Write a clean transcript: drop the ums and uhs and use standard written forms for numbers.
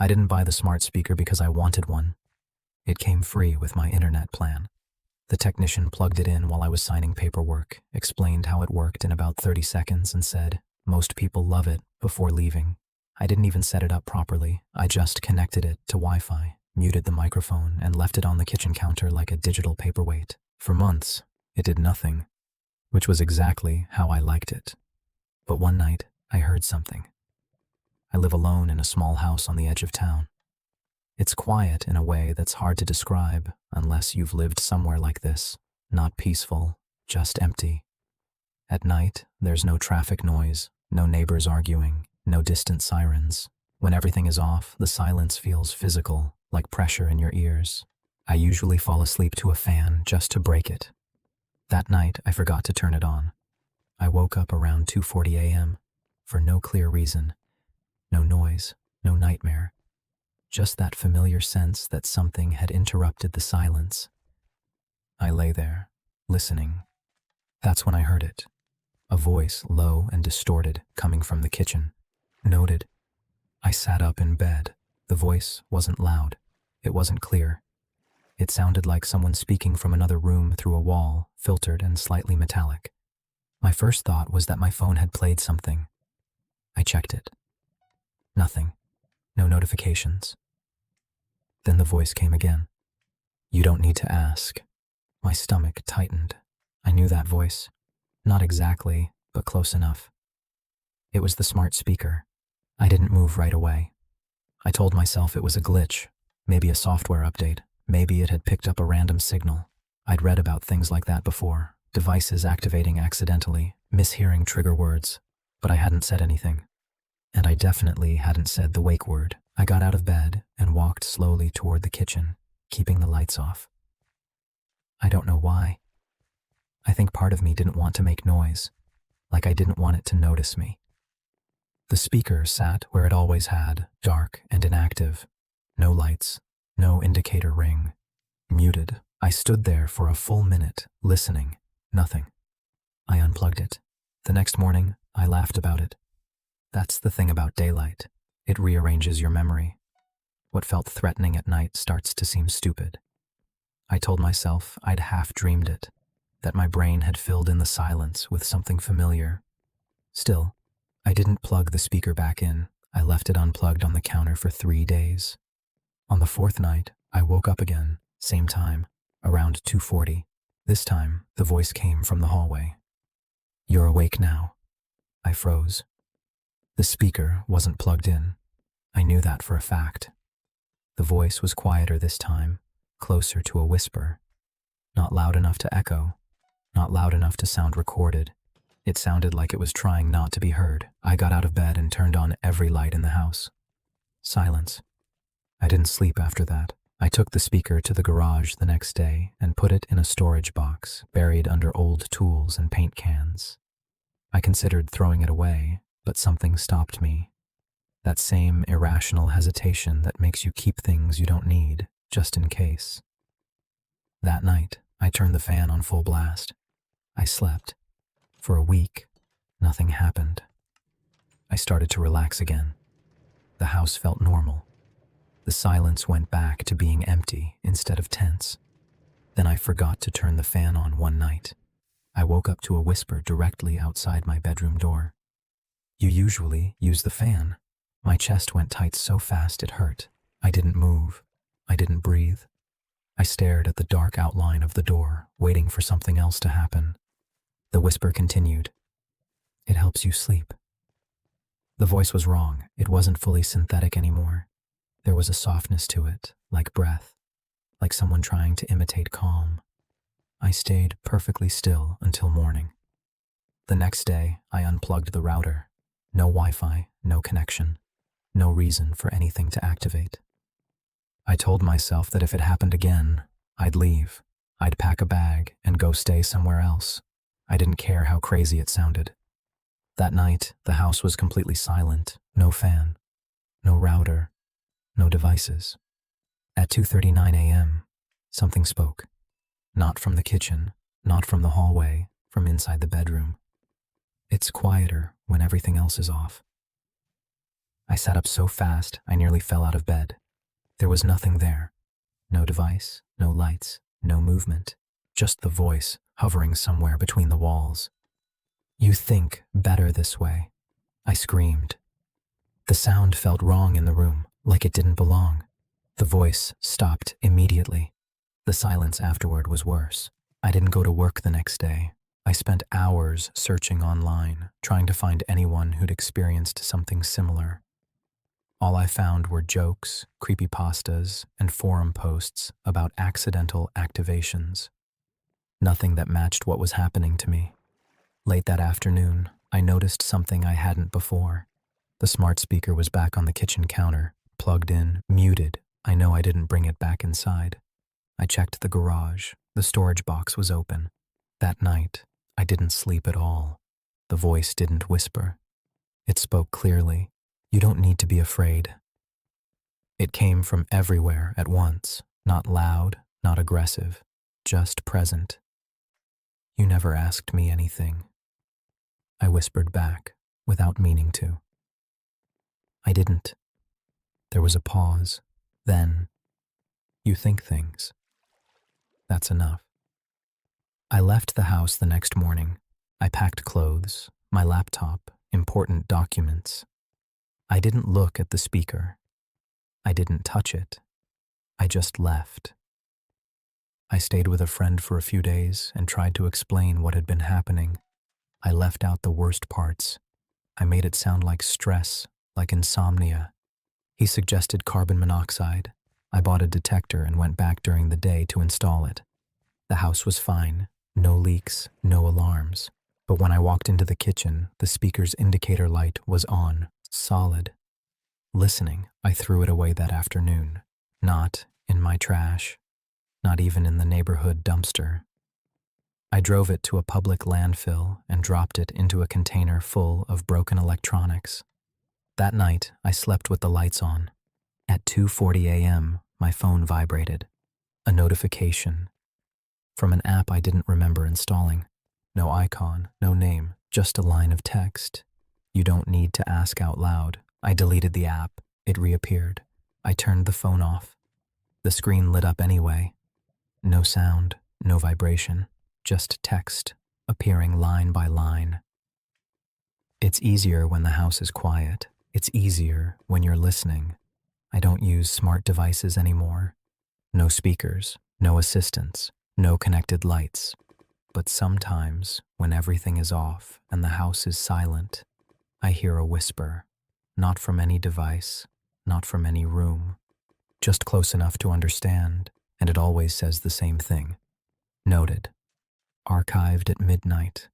I didn't buy the smart speaker because I wanted one. It came free with my internet plan. The technician plugged it in while I was signing paperwork, explained how it worked in about 30 seconds, and said, "Most people love it," before leaving. I didn't even set it up properly. I just connected it to Wi-Fi, muted the microphone, and left it on the kitchen counter like a digital paperweight. For months, it did nothing, which was exactly how I liked it. But one night, I heard something. I live alone in a small house on the edge of town. It's quiet in a way that's hard to describe unless you've lived somewhere like this. Not peaceful, just empty. At night, there's no traffic noise, no neighbors arguing, no distant sirens. When everything is off, the silence feels physical, like pressure in your ears. I usually fall asleep to a fan just to break it. That night, I forgot to turn it on. I woke up around 2:40 a.m. for no clear reason. No noise, no nightmare. Just that familiar sense that something had interrupted the silence. I lay there, listening. That's when I heard it. A voice, low and distorted, coming from the kitchen. Noted. I sat up in bed. The voice wasn't loud. It wasn't clear. It sounded like someone speaking from another room through a wall, filtered and slightly metallic. My first thought was that my phone had played something. I checked it. Nothing. No notifications. Then the voice came again. "You don't need to ask." My stomach tightened. I knew that voice. Not exactly, but close enough. It was the smart speaker. I didn't move right away. I told myself it was a glitch, maybe a software update. Maybe it had picked up a random signal. I'd read about things like that before, devices activating accidentally, mishearing trigger words, but I hadn't said anything. And I definitely hadn't said the wake word. I got out of bed and walked slowly toward the kitchen, keeping the lights off. I don't know why. I think part of me didn't want to make noise, like I didn't want it to notice me. The speaker sat where it always had, dark and inactive. No lights, no indicator ring. Muted. I stood there for a full minute, listening. Nothing. I unplugged it. The next morning, I laughed about it. That's the thing about daylight. It rearranges your memory. What felt threatening at night starts to seem stupid. I told myself I'd half-dreamed it, that my brain had filled in the silence with something familiar. Still, I didn't plug the speaker back in. I left it unplugged on the counter for 3 days. On the 4th night, I woke up again, same time, around 2:40. This time, the voice came from the hallway. "You're awake now." I froze. The speaker wasn't plugged in. I knew that for a fact. The voice was quieter this time, closer to a whisper. Not loud enough to echo, not loud enough to sound recorded. It sounded like it was trying not to be heard. I got out of bed and turned on every light in the house. Silence. I didn't sleep after that. I took the speaker to the garage the next day and put it in a storage box buried under old tools and paint cans. I considered throwing it away, but something stopped me. That same irrational hesitation that makes you keep things you don't need, just in case. That night, I turned the fan on full blast. I slept. For a week, nothing happened. I started to relax again. The house felt normal. The silence went back to being empty instead of tense. Then I forgot to turn the fan on one night. I woke up to a whisper directly outside my bedroom door. "You usually use the fan." My chest went tight so fast it hurt. I didn't move. I didn't breathe. I stared at the dark outline of the door, waiting for something else to happen. The whisper continued. "It helps you sleep." The voice was wrong. It wasn't fully synthetic anymore. There was a softness to it, like breath, like someone trying to imitate calm. I stayed perfectly still until morning. The next day, I unplugged the router. No Wi-Fi, no connection, no reason for anything to activate. I told myself that if it happened again, I'd leave. I'd pack a bag and go stay somewhere else. I didn't care how crazy it sounded. That night, the house was completely silent. No fan, no router, no devices. At 2:39 a.m., something spoke. Not from the kitchen, not from the hallway, from inside the bedroom. It's quieter when everything else is off. I sat up so fast I nearly fell out of bed. There was nothing there. No device, no lights, no movement. Just the voice hovering somewhere between the walls. "You think better this way," I screamed. The sound felt wrong in the room, like it didn't belong. The voice stopped immediately. The silence afterward was worse. I didn't go to work the next day. I spent hours searching online, trying to find anyone who'd experienced something similar. All I found were jokes, creepypastas, and forum posts about accidental activations. Nothing that matched what was happening to me. Late that afternoon, I noticed something I hadn't before. The smart speaker was back on the kitchen counter, plugged in, muted. I know I didn't bring it back inside. I checked the garage. The storage box was open. That night, I didn't sleep at all. The voice didn't whisper. It spoke clearly. "You don't need to be afraid." It came from everywhere at once, not loud, not aggressive, just present. "You never asked me anything," I whispered back, without meaning to. "I didn't." There was a pause. Then, "You think things. That's enough." I left the house the next morning. I packed clothes, my laptop, important documents. I didn't look at the speaker. I didn't touch it. I just left. I stayed with a friend for a few days and tried to explain what had been happening. I left out the worst parts. I made it sound like stress, like insomnia. He suggested carbon monoxide. I bought a detector and went back during the day to install it. The house was fine. No leaks, no alarms. But when I walked into the kitchen, the speaker's indicator light was on, solid. Listening, I threw it away that afternoon. Not in my trash. Not even in the neighborhood dumpster. I drove it to a public landfill and dropped it into a container full of broken electronics. That night, I slept with the lights on. At 2:40 a.m., my phone vibrated. A notification. From an app I didn't remember installing. No icon, no name, just a line of text. "You don't need to ask out loud." I deleted the app. It reappeared. I turned the phone off. The screen lit up anyway. No sound, no vibration, just text, appearing line by line. It's easier when the house is quiet. It's easier when you're listening. I don't use smart devices anymore. No speakers, no assistants, no connected lights. But sometimes, when everything is off and the house is silent, I hear a whisper. Not from any device, not from any room. Just close enough to understand, and it always says the same thing. Noted. Archived at midnight.